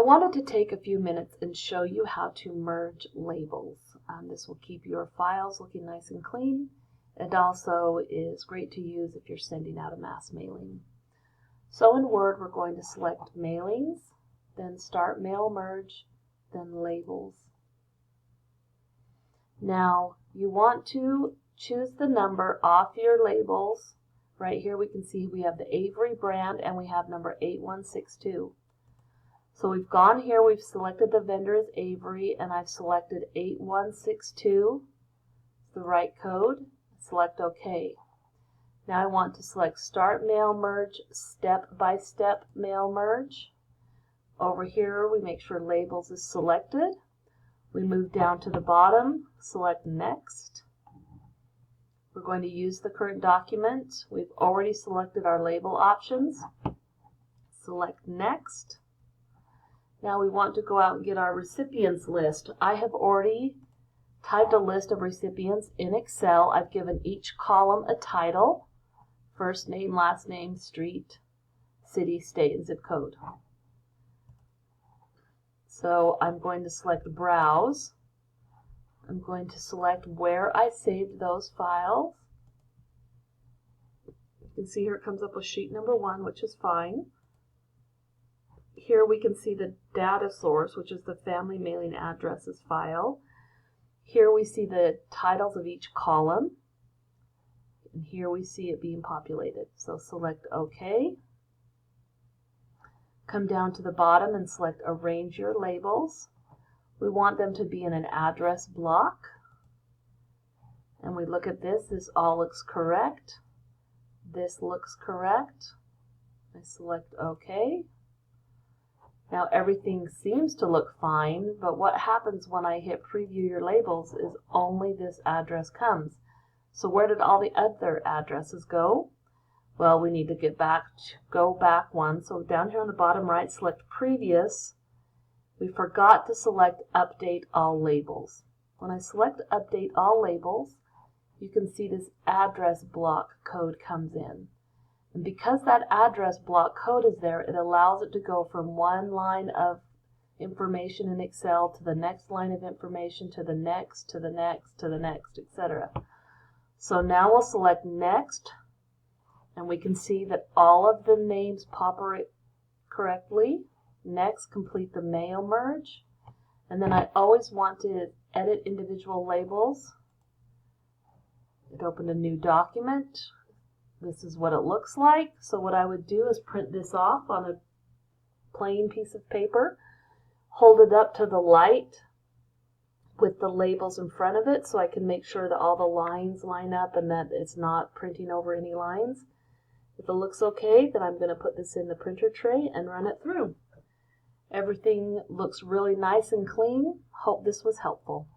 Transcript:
I wanted to take a few minutes and show you how to merge labels. This will keep your files looking nice and clean. It also is great to use if you're sending out a mass mailing. So in Word, we're going to select Mailings, then Start Mail Merge, then Labels. Now, you want to choose the number off your labels. Right here we can see we have the Avery brand and we have number 8162. So we've gone here, we've selected the vendor as Avery, and I've selected 8162, the right code. Select OK. Now I want to select Start Mail Merge, Step-by-Step Mail Merge. Over here we make sure Labels is selected. We move down to the bottom, select Next. We're going to use the current document. We've already selected our label options. Select Next. Now we want to go out and get our recipients list. I have already typed a list of recipients in Excel. I've given each column a title: first name, last name, street, city, state, and zip code. So I'm going to select Browse. I'm going to select where I saved those files. You can see here it comes up with sheet number 1, which is fine. Here we can see the data source, which is the family mailing addresses file. Here we see the titles of each column. And here we see it being populated. So select OK. Come down to the bottom and select Arrange Your Labels. We want them to be in an address block. And we look at this. This all looks correct. This looks correct. I select OK. Now everything seems to look fine, but what happens when I hit Preview Your Labels is only this address comes. So where did all the other addresses go? Well, we need to go back one. So down here on the bottom right, select Previous. We forgot to select Update All Labels. When I select Update All Labels, you can see this address block code comes in. And because that address block code is there, it allows it to go from one line of information in Excel to the next line of information, to the next, to the next, to the next, etc. So now we'll select Next, and we can see that all of the names populate correctly. Next, complete the mail merge. And then I always want to edit individual labels. It opened a new document. This is what it looks like. So what I would do is print this off on a plain piece of paper, hold it up to the light with the labels in front of it so I can make sure that all the lines line up and that it's not printing over any lines. If it looks okay, then I'm going to put this in the printer tray and run it through. Everything looks really nice and clean. Hope this was helpful.